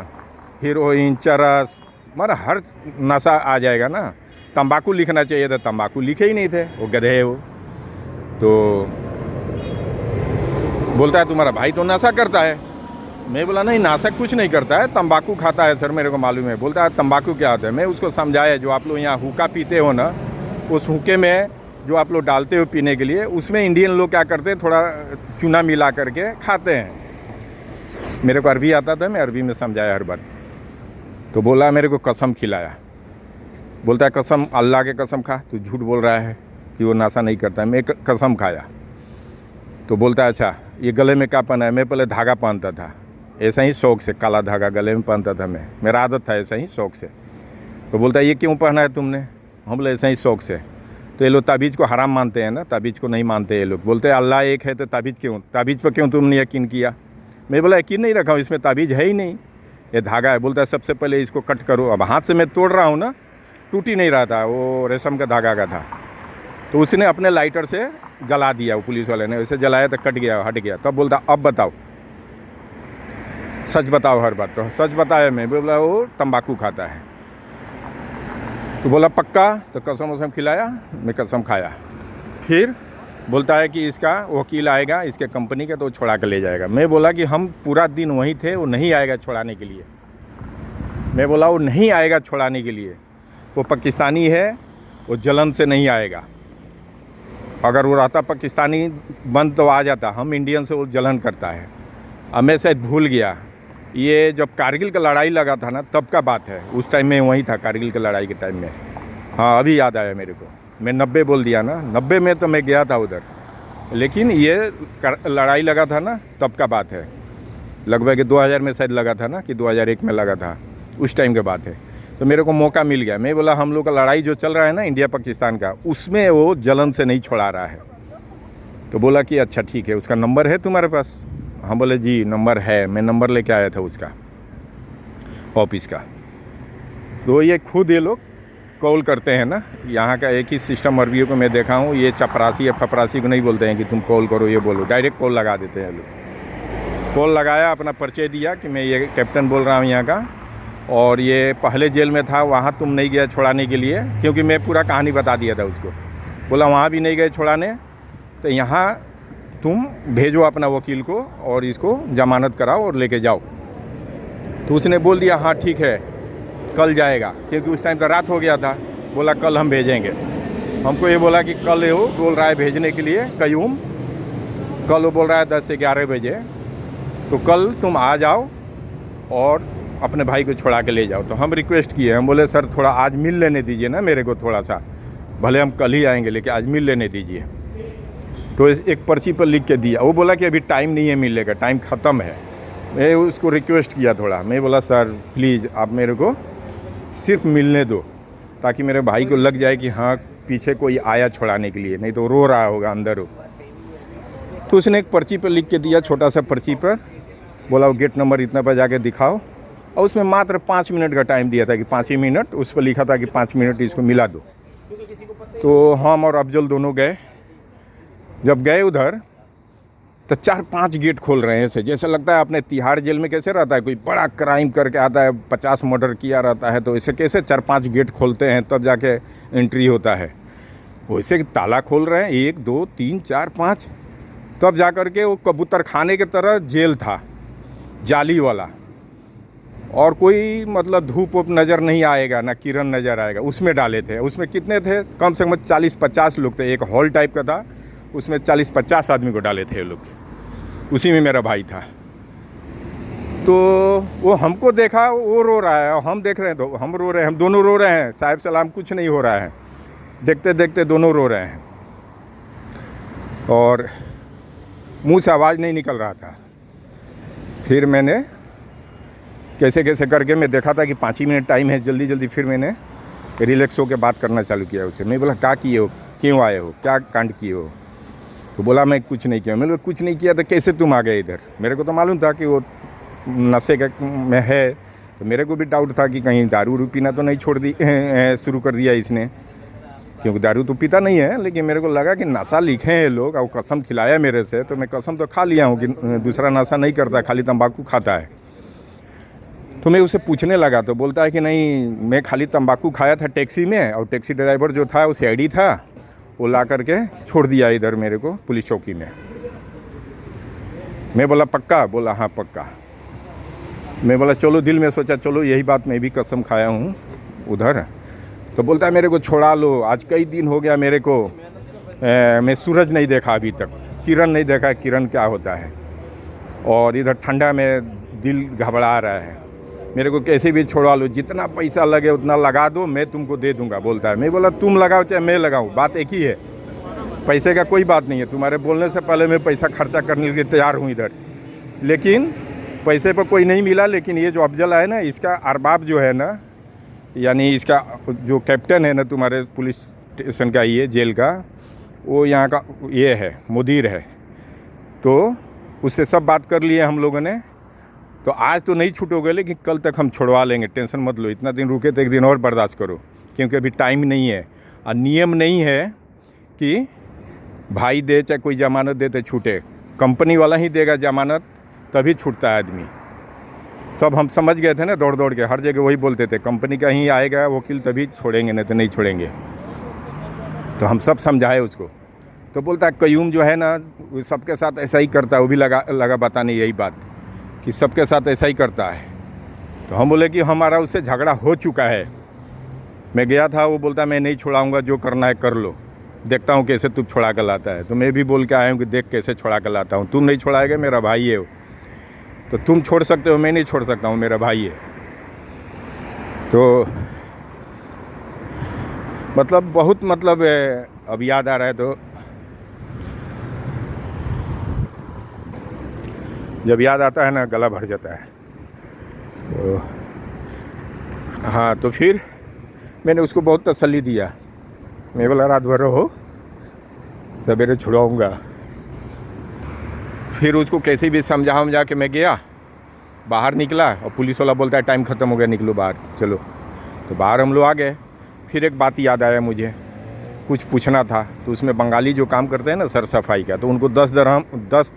हीरोइन, चरस, मतलब हर नशा आ जाएगा ना। तंबाकू लिखना चाहिए था, तंबाकू लिखे ही नहीं थे, वो गधे है वो। तो बोलता है तुम्हारा भाई तो नशा करता है। मैं बोला नहीं नशा कुछ नहीं करता है, तंबाकू खाता है सर, मेरे को मालूम है। बोलता है तंबाकू क्या होता है? मैं उसको समझाया, जो आप लोग यहाँ हुक्का पीते हो ना, उस हुक्के में जो आप लोग डालते हो पीने के लिए, उसमें इंडियन लोग क्या करते हैं, थोड़ा चूना मिला करके खाते हैं। मेरे को अरबी आता था, मैं अरबी में समझाया हर बात। तो बोला मेरे को कसम खिलाया। बोलता है कसम, अल्लाह के कसम खा, तू झूठ बोल रहा है कि वो नशा नहीं करता है। मैं कसम खाया। तो बोलता है अच्छा ये गले में क्या पहना है? मैं पहले धागा पहनता था, ऐसा ही शौक़ से, काला धागा गले में पहनता था मैं, मेरा आदत था ऐसा ही शौक़ से। तो बोलता है ये क्यों पहना है तुमने? हम बोले ऐसा ही शौक़ से। तो ये लोग ताबीज़ को हराम मानते हैं ना, ताबीज़ को नहीं मानते ये लोग। बोलते हैं अल्लाह एक है तो ताबीज़ क्यों, ताबीज़ पर क्यों तुमने यकीन किया? मैं बोला यकीन नहीं रखा हूँ, इसमें ताबीज़ है ही नहीं, ये धागा है। बोलता है सबसे पहले इसको कट करो। अब हाथ से मैं तोड़ रहा हूँ ना, टूट ही नहीं रहा था, वो रेशम का धागा का था। तो उसने अपने लाइटर से जला दिया, वो पुलिस वाले ने वैसे जलाया तो कट गया, हट गया। तब बोलता अब बताओ, सच बताओ हर बात। तो सच बताया मैं, बोला वो तंबाकू खाता है। तो बोला पक्का? तो कसम वसम खिलाया, मैं कसम खाया। फिर बोलता है कि इसका वकील आएगा इसके कंपनी का, तो छुड़ा के ले जाएगा। मैं बोला कि हम पूरा दिन वहीं थे, वो नहीं आएगा छुड़ाने के लिए। मैं बोला वो नहीं आएगा छुड़ाने के लिए, वो पाकिस्तानी है, वो जलन से नहीं आएगा। अगर वो रहता पाकिस्तानी बंद तो आ जाता, हम इंडियन से वो जलन करता है। अब मैं शायद भूल गया, ये जब कारगिल का लड़ाई लगा था ना तब का बात है, उस टाइम में वहीं था कारगिल की लड़ाई के टाइम में। हाँ अभी याद आया मेरे को, मैं 90 बोल दिया ना, 90 में तो मैं गया था उधर, लेकिन ये लड़ाई लगा था ना तब का बात है। लगभग 2000 में शायद लगा था ना, कि 2001 में लगा था, उस टाइम की बात है। तो मेरे को मौका मिल गया। मैं बोला हम लोग का लड़ाई जो चल रहा है ना इंडिया पाकिस्तान का, उसमें वो जलन से नहीं छोड़ा रहा है। तो बोला कि अच्छा ठीक है, उसका नंबर है तुम्हारे पास? हम बोले जी नंबर है। मैं नंबर लेके आया था उसका, ऑफिस का। तो ये खुद ये लोग कॉल करते हैं ना, यहाँ का एक ही सिस्टम अरबियों को मैं देखा हूँ, ये चपरासी या फपरासी को नहीं बोलते हैं कि तुम कॉल करो, ये बोलो, डायरेक्ट कॉल लगा देते हैं लोग। कॉल लगाया, अपना परिचय दिया कि मैं ये कैप्टन बोल रहा हूँ यहाँ का, और ये पहले जेल में था, वहाँ तुम नहीं गया छुड़ाने के लिए, क्योंकि मैं पूरा कहानी बता दिया था उसको। बोला वहाँ भी नहीं गए छुड़ाने, तो यहाँ तुम भेजो अपना वकील को और इसको ज़मानत कराओ और लेके जाओ। तो उसने बोल दिया हाँ ठीक है कल जाएगा, क्योंकि उस टाइम तो रात हो गया था। बोला कल हम भेजेंगे। हमको ये बोला कि कल वो बोल रहा है भेजने के लिए कयूम, कल वो बोल रहा है 10 से 11 बजे, तो कल तुम आ जाओ और अपने भाई को छुड़ा के ले जाओ। तो हम रिक्वेस्ट किए, हम बोले सर थोड़ा आज मिल लेने दीजिए ना मेरे को, थोड़ा सा, भले हम कल ही आएंगे लेकिन आज मिल लेने दीजिए। तो एक पर्ची पर लिख के दिया। वो बोला कि अभी टाइम नहीं है मिलने का, टाइम ख़त्म है। मैं उसको रिक्वेस्ट किया थोड़ा, मैं बोला सर प्लीज़ आप मेरे को सिर्फ मिलने दो, ताकि मेरे भाई को लग जाए कि हाँ पीछे कोई आया छुड़ाने के लिए, नहीं तो रो रहा होगा अंदर हो। तो उसने एक पर्ची पर लिख के दिया, छोटा सा पर्ची पर, बोला वो गेट नंबर इतना पर जाके दिखाओ, और उसमें मात्र 5 मिनट का टाइम दिया था कि 5 ही मिनट, उस पर लिखा था कि 5 मिनट इसको मिला दो। तो हम और अफजल दोनों गए। जब गए उधर तो 4-5 गेट खोल रहे हैं ऐसे, जैसे लगता है अपने तिहाड़ जेल में कैसे रहता है, कोई बड़ा क्राइम करके आता है, 50 मर्डर किया रहता है, तो ऐसे कैसे 4-5 गेट खोलते हैं तब जाके एंट्री होता है, वैसे ताला खोल रहे हैं 1 2 3 4 5। तब जा कर के वो कबूतर खाने की तरह जेल था, जाली वाला, और कोई मतलब धूप वूप नज़र नहीं आएगा, ना किरण नज़र आएगा। उसमें डाले थे। उसमें कितने थे, कम से कम 40-50 लोग थे। एक हॉल टाइप का था, उसमें 40-50 आदमी को डाले थे ये लोग। उसी में मेरा भाई था। तो वो हमको देखा, वो रो रहा है और हम देख रहे हैं, तो हम रो रहे हैं, हम दोनों रो रहे हैं। साहिब सलाम कुछ नहीं हो रहा है, देखते देखते दोनों रो रहे हैं, और मुंह से आवाज़ नहीं निकल रहा था। फिर मैंने कैसे कैसे करके मैं देखा था कि 5 ही मिनट टाइम है, जल्दी जल्दी फिर मैंने रिलैक्स होकर बात करना चालू किया उससे। मैं बोला क्या किए हो, क्यों आए हो, क्या कांड किए हो? तो बोला मैं कुछ नहीं किया। मैंने कुछ नहीं किया तो कैसे तुम आ गए इधर? मेरे को तो मालूम था कि वो नशे का में है, तो मेरे को भी डाउट था कि कहीं दारू वारू पीना तो नहीं छोड़ दी शुरू कर दिया इसने, क्योंकि दारू तो पीता नहीं है, लेकिन मेरे को लगा कि नशा लिखे हैं लोग, और कसम खिलाया मेरे से, तो मैं कसम तो खा लिया हूँ कि दूसरा नशा नहीं करता, खाली तंबाकू खाता है। तो मैं उसे पूछने लगा तो बोलता है कि नहीं, मैं खाली तंबाकू खाया था टैक्सी में, और टैक्सी ड्राइवर जो था वो सीआईडी था, वो ला करके छोड़ दिया इधर मेरे को पुलिस चौकी में। मैं बोला पक्का? बोला हाँ पक्का। मैं बोला चलो, दिल में सोचा चलो यही बात मैं भी कसम खाया हूँ उधर। तो बोलता है मेरे को छोड़ा लो, आज कई दिन हो गया मेरे को, मैं सूरज नहीं देखा अभी तक, किरण नहीं देखा, किरण क्या होता है, और इधर ठंडा में दिल घबरा रहा है, मेरे को कैसे भी छोड़वा लो, जितना पैसा लगे उतना लगा दो, मैं तुमको दे दूंगा। बोलता है। मैं बोला तुम लगाओ चाहे मैं लगाऊं, बात एक ही है, पैसे का कोई बात नहीं है, तुम्हारे बोलने से पहले मैं पैसा खर्चा करने के लिए तैयार हूँ इधर, लेकिन पैसे पर कोई नहीं मिला। लेकिन ये जो अफजल है ना, इसका अरबाब जो है ना, यानी इसका जो कैप्टन है ना तुम्हारे पुलिस स्टेशन का, ये जेल का, वो यहाँ का ये है, मुदीर है। तो उससे सब बात कर लिए हम लोगों ने। तो आज तो नहीं छूटोगे, लेकिन कल तक हम छुड़वा लेंगे, टेंशन मत लो। इतना दिन रुके तो एक दिन और बर्दाश्त करो, क्योंकि अभी टाइम नहीं है, और नियम नहीं है कि भाई दे चाहे कोई ज़मानत दे तो छूटे, कंपनी वाला ही देगा ज़मानत तभी छूटता है आदमी। सब हम समझ गए थे ना, दौड़ दौड़ के हर जगह वही बोलते थे, कंपनी का ही आएगा वकील तभी छोड़ेंगे, नहीं तो नहीं छोड़ेंगे। तो हम सब समझाए उसको, तो बोलता है कयूम जो है ना वो सबके साथ ऐसा ही करता है। वो भी लगा बताने यही बात कि सबके साथ ऐसा ही करता है। तो हम बोले कि हमारा उससे झगड़ा हो चुका है, मैं गया था, वो बोलता मैं नहीं छुड़ाऊँगा, जो करना है कर लो, देखता हूँ कैसे तू छुड़ा कर लाता है। तो मैं भी बोल के आया हूँ कि देख कैसे छुड़ा कर लाता हूँ, तू नहीं छुड़ाएगा, मेरा भाई है वो, तो तुम छोड़ सकते हो, मैं नहीं छोड़ सकता हूँ, मेरा भाई है। तो मतलब बहुत मतलब अब याद आ रहा है, तो जब याद आता है ना गला भर जाता है। तो हाँ, तो फिर मैंने उसको बहुत तसल्ली दिया, मैं बोला रात भर रहो, सवेरे छुड़ाऊँगा। फिर उसको कैसे भी समझा के मैं गया, बाहर निकला और पुलिस वाला बोलता है टाइम ख़त्म हो गया, निकलो बाहर चलो। तो बाहर हम लोग आ गए। फिर एक बात याद आया मुझे, कुछ पूछना था। तो उसमें बंगाली जो काम करते हैं ना सर सफाई का, तो उनको 10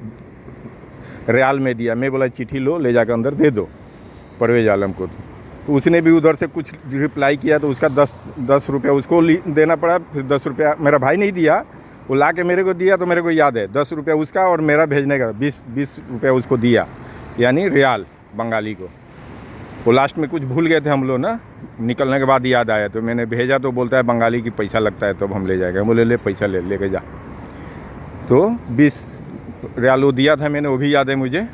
रियाल में दिया। मैं बोला चिट्ठी लो, ले जाकर अंदर दे दो परवेज आलम को। तो उसने भी उधर से कुछ रिप्लाई किया, तो उसका 10 रुपया उसको देना पड़ा। फिर 10 रुपया मेरा भाई नहीं दिया, वो ला के मेरे को दिया। तो मेरे को याद है 10 रुपया उसका और मेरा भेजने का 20 रुपया उसको दिया, यानी रियाल बंगाली को। वो लास्ट में कुछ भूल गए थे हम लोग ना, निकलने के बाद याद आया, तो मैंने भेजा। तो बोलता है बंगाली की पैसा लगता है तब हम ले जाएंगे। बोले ले पैसा लेके जा। तो 20 रियाल वो दिया था मैंने, वो भी याद है मुझे।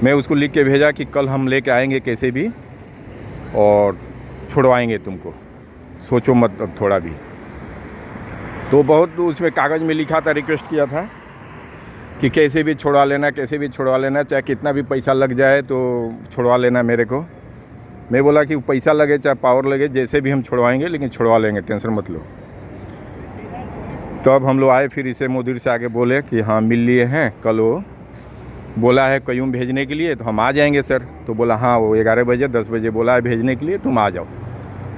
मैं उसको लिख के भेजा कि कल हम लेके आएंगे कैसे भी और छुड़वाएंगे तुमको, सोचो मत अब थोड़ा भी। तो बहुत उसमें कागज़ में लिखा था, रिक्वेस्ट किया था कि कैसे भी छुड़वा लेना, कैसे भी छुड़वा लेना, चाहे कितना भी पैसा लग जाए तो छुड़वा लेना मेरे को। मैं बोला कि पैसा लगे चाहे पावर लगे, जैसे भी हम छुड़वाएंगे, लेकिन छुड़वा लेंगे, टेंशन मत लो। तो अब हम लोग आए, फिर इसे मुदीर से आके बोले कि हाँ मिल लिए हैं, कल वो बोला है कयूम भेजने के लिए, तो हम आ जाएंगे सर। तो बोला हाँ, वो 11 बजे 10 बजे बोला है भेजने के लिए, तुम आ जाओ।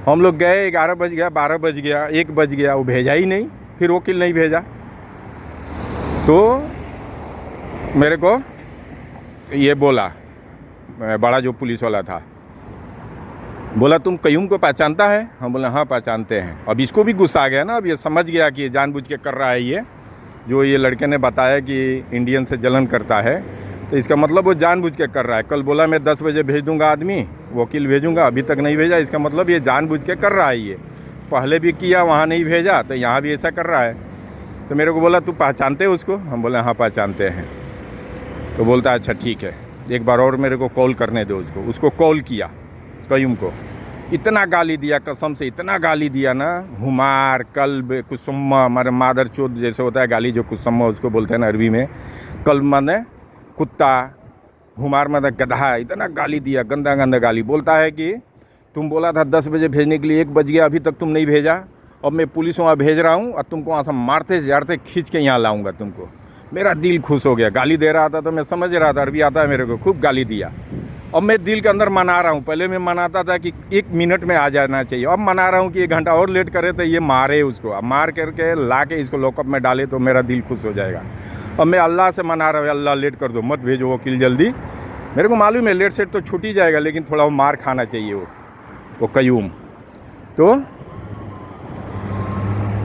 हम लोग गए, 11 बज गया, 12 बज गया, 1 बज गया, वो भेजा ही नहीं। फिर वकील नहीं भेजा। तो मेरे को ये बोला, बड़ा जो पुलिस वाला था, बोला तुम कयूम को पहचानता है? हम बोला हाँ पहचानते हैं। अब इसको भी गुस्सा आ गया ना, अब ये समझ गया कि ये जानबूझ के कर रहा है। ये जो ये लड़के ने बताया कि इंडियन से जलन करता है, तो इसका मतलब वो जानबूझ के कर रहा है। कल बोला मैं 10 बजे भेज दूंगा आदमी, वकील भेजूंगा, अभी तक नहीं भेजा, इसका मतलब ये जानबूझ के कर रहा है। ये पहले भी किया, वहाँ नहीं भेजा, तो यहाँ भी ऐसा कर रहा है। तो मेरे को बोला तू पहचानते हो उसको? हम बोले हाँ पहचानते हैं। तो बोलता है अच्छा ठीक है, एक बार और मेरे को कॉल करने दो उसको। उसको कॉल किया कयूम को, इतना गाली दिया, कसम से इतना गाली दिया ना, हुमार, कल्ब, कुसुम्मा, हमारे मादर चोद जैसे होता है गाली, जो कुसुम्मा उसको बोलते हैं ना अरबी में। कल्ब माने कुत्ता, हुमार माने गधा, इतना गाली दिया, गंदा गंदा गाली। बोलता है कि तुम बोला था 10 बजे भेजने के लिए, 1 बज गया, अभी तक तुम नहीं भेजा। अब मैं पुलिस वहाँ भेज रहा हूँ और तुमको वहाँ से मारते झाड़ते खींच के यहाँ लाऊंगा तुमको। मेरा दिल खुश हो गया। गाली दे रहा था तो मैं समझ रहा था, अरबी आता है मेरे को, खूब गाली दिया। अब मैं दिल के अंदर मना रहा हूँ। पहले मैं मनाता था कि 1 मिनट में आ जाना चाहिए, अब मना रहा हूँ कि 1 घंटा और लेट करे तो ये मारे उसको। अब मार करके ला के इसको लॉकअप में डाले तो मेरा दिल खुश हो जाएगा। अब मैं अल्लाह से मना रहा हूँ, अल्लाह लेट कर दो, मत भेजो वकील जल्दी। मेरे को मालूम है लेट सेट तो छूट ही जाएगा, लेकिन थोड़ा वो मार खाना चाहिए वो कयूम। तो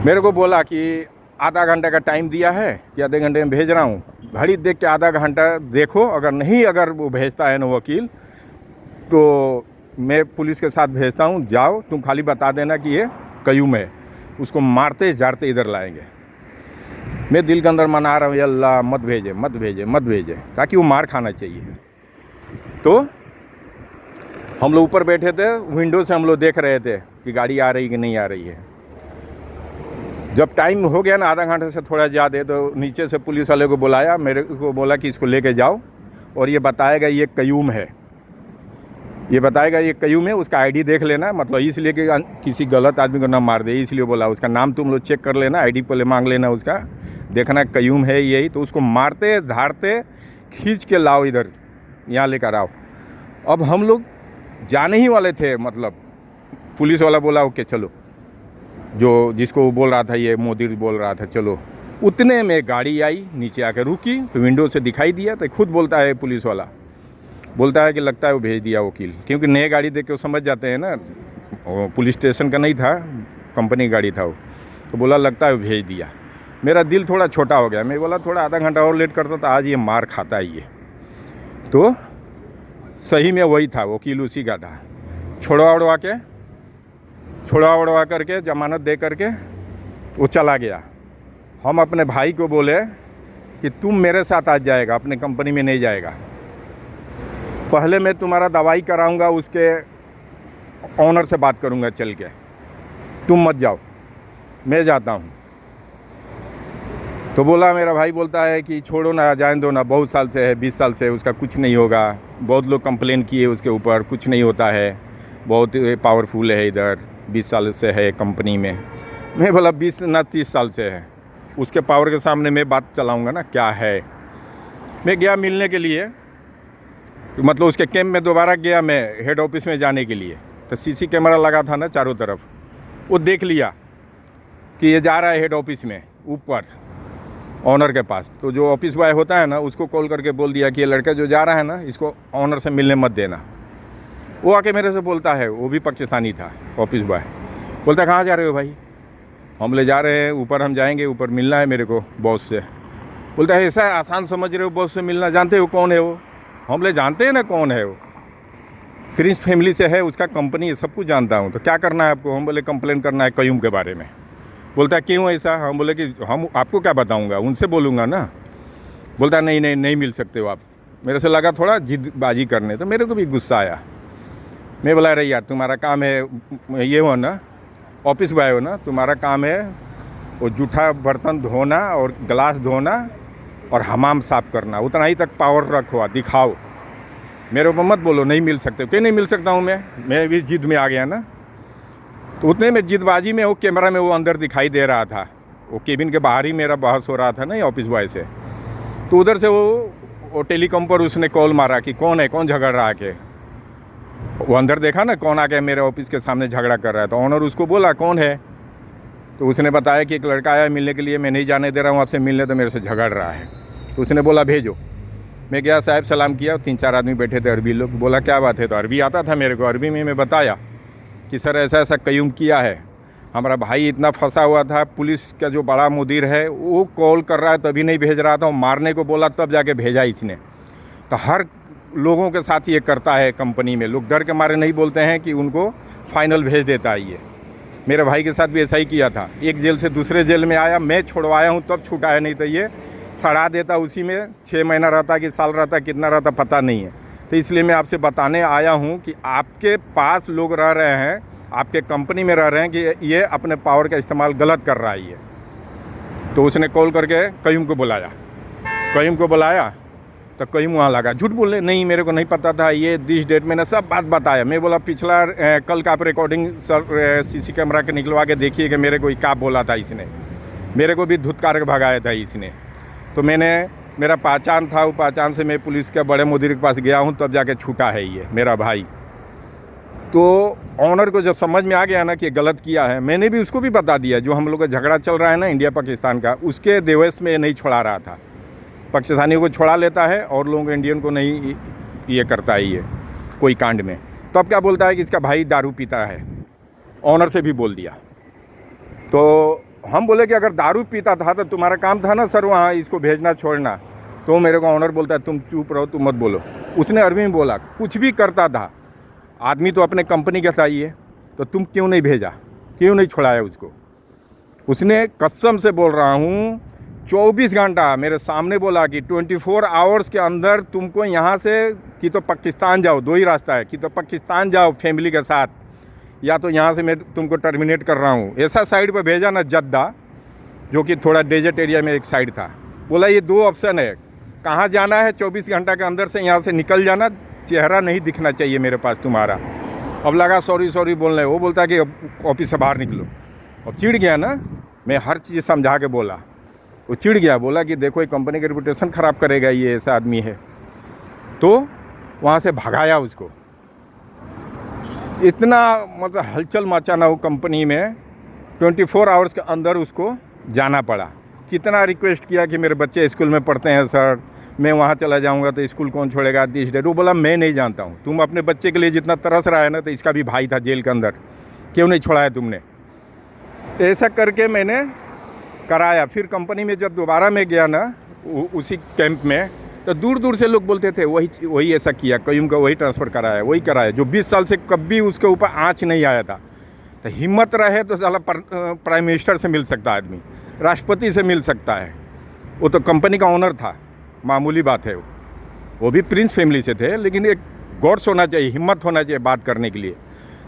मेरे को बोला कि आधा घंटे का टाइम दिया है कि आधे घंटे में भेज रहा हूँ। घड़ी देख के आधा घंटा देखो, अगर वो भेजता है ना वकील, तो मैं पुलिस के साथ भेजता हूँ, जाओ तुम खाली बता देना कि ये कयूम है, उसको मारते झाड़ते इधर लाएंगे। मैं दिल के अंदर मना रहा हूँ अल्लाह मत भेजे मत भेजे मत भेजे, ताकि वो मार खाना चाहिए। तो हम लोग ऊपर बैठे थे, विंडो से हम लोग देख रहे थे कि गाड़ी आ रही कि नहीं आ रही है। जब टाइम हो गया ना आधा घंटे से थोड़ा ज़्यादा, तो नीचे से पुलिस वाले को बुलाया, मेरे को बोला कि इसको लेके जाओ और ये बताएगा ये कयूम है, ये बताएगा ये कयूम है, उसका आईडी देख लेना। मतलब इसलिए कि किसी गलत आदमी को ना मार दे, इसलिए बोला। उसका नाम तुम लोग चेक कर लेना, आईडी पहले मांग लेना उसका, देखना कयूम है यही। तो उसको मारते धारते खींच के लाओ इधर, यहाँ लेकर आओ। अब हम लोग जाने ही वाले थे, मतलब पुलिस वाला बोला ओके चलो। जो जिसको वो बोल रहा था, ये मोदी बोल रहा था चलो। उतने में गाड़ी आई, नीचे आकर रुकी, तो विंडो से दिखाई दिया, तो खुद बोलता है पुलिस वाला, बोलता है कि लगता है वो भेज दिया वकील, क्योंकि नए गाड़ी देख के वो समझ जाते हैं ना, वो पुलिस स्टेशन का नहीं था, कंपनी गाड़ी था वो, तो बोला लगता है वो भेज दिया। मेरा दिल थोड़ा छोटा हो गया, मैं बोला थोड़ा आधा घंटा और लेट करता तो आज ये मार खाता ही है। तो सही में वही था, वकील उसी का था। छोड़वा उड़वा करके जमानत दे करके वो चला गया। हम अपने भाई को बोले कि तुम मेरे साथ आज जाएगा, अपने कंपनी में नहीं जाएगा, पहले मैं तुम्हारा दवाई कराऊंगा, उसके ऑनर से बात करूंगा चल के, तुम मत जाओ, मैं जाता हूं। तो बोला, मेरा भाई बोलता है कि छोड़ो ना, जाने दो ना, बहुत साल से है, 20 साल से, उसका कुछ नहीं होगा, बहुत लोग कंप्लेन किए उसके ऊपर, कुछ नहीं होता है, बहुत पावरफुल है, इधर 20 साल से है कंपनी में। मैं बोला 20 ना 30 साल से है, उसके पावर के सामने मैं बात चलाऊंगा ना, क्या है। मैं गया मिलने के लिए, मतलब उसके कैंप में दोबारा गया मैं हेड ऑफिस में जाने के लिए, तो सीसी कैमरा लगा था ना चारों तरफ, वो देख लिया कि ये जा रहा है हेड ऑफिस में ऊपर ऑनर के पास। तो जो ऑफिस बॉय होता है ना, उसको कॉल करके बोल दिया कि ये लड़का जो जा रहा है ना, इसको ऑनर से मिलने मत देना। वो आके मेरे से बोलता है, वो भी पाकिस्तानी था ऑफिस बॉय, बोलता कहाँ जा रहे हो भाई? हम ले जा रहे हैं ऊपर, हम जाएंगे ऊपर, मिलना है मेरे को बॉस से। बोलता है ऐसा आसान समझ रहे हो बॉस से मिलना? जानते हो कौन है वो? हम ले जानते हैं ना कौन है वो, प्रिंस फैमिली से है, उसका कंपनी है, सब कुछ जानता हूँ। तो क्या करना है आपको? हम बोले कंप्लेन करना है कयूम के बारे में। बोलता है क्यों ऐसा? हम बोले कि हम आपको क्या बताऊँगा, उनसे बोलूँगा ना। बोलता है नहीं मिल सकते हो आप। मेरे से लगा थोड़ा जिदबाजी करने, तो मेरे को भी गुस्सा आया। मैं बोला अरे यार तुम्हारा काम है ये हो ना, ऑफिस बॉय हो ना, तुम्हारा काम है वो जूठा बर्तन धोना और गिलास धोना और हमाम साफ़ करना, उतना ही तक पावर रखो, दिखाओ। मेरे ऊपर मत बोलो नहीं मिल सकते। क्यों नहीं मिल सकता हूँ मैं भी जिद में आ गया ना। तो उतने में जिदबाजी में वो कैमरा में वो अंदर दिखाई दे रहा था, वो केबिन के बाहर ही मेरा बहस हो रहा था ना ऑफिस बॉय से। तो उधर से वो टेलीकॉम पर उसने कॉल मारा कि कौन है, कौन झगड़ रहा है। वो अंदर देखा ना कौन आके मेरे ऑफिस के सामने झगड़ा कर रहा है। तो ऑनर उसको बोला कौन है, तो उसने बताया कि एक लड़का आया मिलने के लिए, मैं नहीं जाने दे रहा हूँ आपसे मिलने, तो मेरे से झगड़ रहा है। तो उसने बोला भेजो। मैं गया, साहब सलाम किया, 3-4 आदमी बैठे थे अरबी लोग। बोला क्या बात है? तो अरबी आता था मेरे को, अरबी में मैं बताया कि सर ऐसा ऐसा कयूम किया है, हमारा भाई इतना फंसा हुआ था, पुलिस का जो बड़ा मुदीर है वो कॉल कर रहा है तभी नहीं भेज रहा था, वो मारने को बोला तब जाके भेजा इसने। तो हर लोगों के साथ ये करता है कंपनी में, लोग डर के मारे नहीं बोलते हैं कि उनको फाइनल भेज देता है ये। मेरे भाई के साथ भी ऐसा ही किया था, एक जेल से दूसरे जेल में आया, मैं छुड़वाया हूँ तब छुटाया, नहीं तो ये सड़ा देता उसी में, 6 महीना रहता कि साल रहता, कितना रहता पता नहीं है। तो इसलिए मैं आपसे बताने आया हूँ कि आपके पास लोग रह रहे हैं, आपके कंपनी में रह रहे हैं कि ये अपने पावर का इस्तेमाल गलत कर रहा है ये। तो उसने कॉल करके कयूम को बुलाया, तो कयूम वहाँ लगा झूठ बोलने, नहीं मेरे को नहीं पता था, ये दिस डेट मैंने सब बात बताया। मैं बोला पिछला कल का आप रिकॉर्डिंग सीसी कैमरा के निकलवा के देखिए कि मेरे को क्या बोला था इसने, मेरे को भी धुतकार के भगाया था इसने। तो मेरा पहचान था, वो पहचान से मैं पुलिस के बड़े मुदीर के पास गया हूँ तब जाके छूटा है ये मेरा भाई। तो ऑनर को जब समझ में आ गया ना कि गलत किया है, मैंने भी उसको भी बता दिया, जो हम लोग का झगड़ा चल रहा है ना इंडिया पाकिस्तान का, उसके देवस में नहीं छोड़ा रहा था। पाकिस्तानियों को छोड़ा लेता है और लोगों को इंडियन को नहीं ये करता है ये कोई कांड में। तो अब क्या बोलता है कि इसका भाई दारू पीता है, ऑनर से भी बोल दिया। तो हम बोले कि अगर दारू पीता था तो तुम्हारा काम था ना सर वहाँ इसको भेजना छोड़ना। तो मेरे को ऑनर बोलता है तुम चुप रहो, तुम मत बोलो। उसने अरबी में बोला कुछ भी करता था, आदमी तो अपने कंपनी का चाहिए, तो तुम क्यों नहीं भेजा, क्यों नहीं छोड़ाया उसको? उसने कसम से बोल रहा हूँ 24 घंटा मेरे सामने बोला कि 24 आवर्स के अंदर तुमको यहाँ से कि तो पाकिस्तान जाओ, 2 ही रास्ता है, कि तो पाकिस्तान जाओ फैमिली के साथ, या तो यहाँ से मैं तुमको टर्मिनेट कर रहा हूँ। ऐसा साइड पर भेजा ना जद्दा, जो कि थोड़ा डेजर्ट एरिया में एक साइड था। बोला ये 2 ऑप्शन है, कहाँ जाना है, 24 घंटा के अंदर से यहाँ से निकल जाना, चेहरा नहीं दिखना चाहिए मेरे पास तुम्हारा। अब लगा सॉरी बोलने, वो बोलता कि ऑफिस से बाहर निकलो। अब चिढ़ गया ना, मैं हर चीज़ समझा के बोला, वो चिढ़ गया, बोला कि देखो ये कंपनी का रेपुटेशन ख़राब करेगा, ये ऐसा आदमी है। तो वहाँ से भगाया उसको। इतना मतलब हलचल मचाना वो कंपनी में 24 आवर्स के अंदर उसको जाना पड़ा। कितना रिक्वेस्ट किया कि मेरे बच्चे स्कूल में पढ़ते हैं सर, मैं वहाँ चला जाऊँगा तो स्कूल कौन छोड़ेगा दिस डेट। वो बोला मैं नहीं जानता हूँ, तुम अपने बच्चे के लिए जितना तरस रहा है ना, तो इसका भी भाई था जेल के अंदर, क्यों नहीं छोड़ाया तुमने। तो ऐसा करके मैंने कराया। फिर कंपनी में जब दोबारा मैं गया ना उसी कैंप में, तो दूर दूर से लोग बोलते थे वही ऐसा किया, कयूम का वही ट्रांसफ़र कराया, वही कराया, जो 20 साल से कभी उसके ऊपर आँच नहीं आया था। तो हिम्मत रहे तो साला प्राइम मिनिस्टर से मिल सकता है आदमी, राष्ट्रपति से मिल सकता है। वो तो कंपनी का ओनर था, मामूली बात है। वो भी प्रिंस फैमिली से थे, लेकिन एक गॉड्स होना चाहिए, हिम्मत होना चाहिए बात करने के लिए।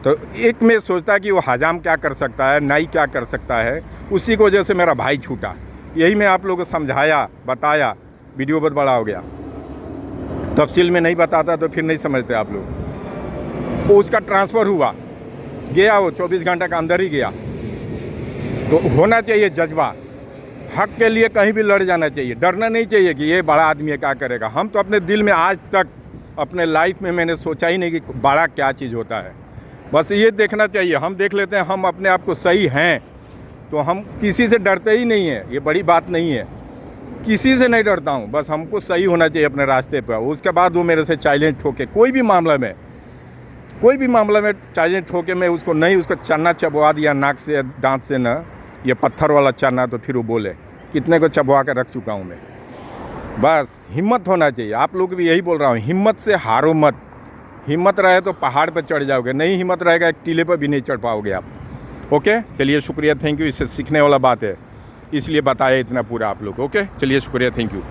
तो एक में सोचता कि वो हजाम क्या कर सकता है, नाई क्या कर सकता है, उसी की वजह से मेरा भाई छूटा। यही मैं आप लोगों को समझाया, बताया, वीडियो बहुत बड़ा हो गया। तफसील में नहीं बताता तो फिर नहीं समझते आप लोग। वो उसका ट्रांसफ़र हुआ, गया, वो 24 घंटे का अंदर ही गया। तो होना चाहिए जज्बा, हक के लिए कहीं भी लड़ जाना चाहिए, डरना नहीं चाहिए कि ये बड़ा आदमी है क्या करेगा। हम तो अपने दिल में आज तक अपने लाइफ में मैंने सोचा ही नहीं कि बड़ा क्या चीज़ होता है। बस ये देखना चाहिए, हम देख लेते हैं हम अपने आप को सही हैं, तो हम किसी से डरते ही नहीं हैं। ये बड़ी बात नहीं है, किसी से नहीं डरता हूँ, बस हमको सही होना चाहिए अपने रास्ते पर। उसके बाद वो मेरे से चैलेंज ठोके, कोई भी मामला में चैलेंज ठोके, मैं उसको नहीं, उसको चन्ना चबवा दिया नाक से दांत से ना, ये पत्थर वाला चन्ना, तो फिर वो बोले कितने को चबवा कर रख चुका हूँ मैं। बस हिम्मत होना चाहिए। आप लोग भी यही बोल रहा हूँ, हिम्मत से हारो मत। हिम्मत रहे तो पहाड़ पर चढ़ जाओगे, नहीं हिम्मत रहेगा एक टीले पर भी नहीं चढ़ पाओगे आप। ओके, चलिए शुक्रिया, थैंक यू। इससे सीखने वाला बात है, इसलिए बताया इतना पूरा आप लोग। ओके, चलिए शुक्रिया, थैंक यू।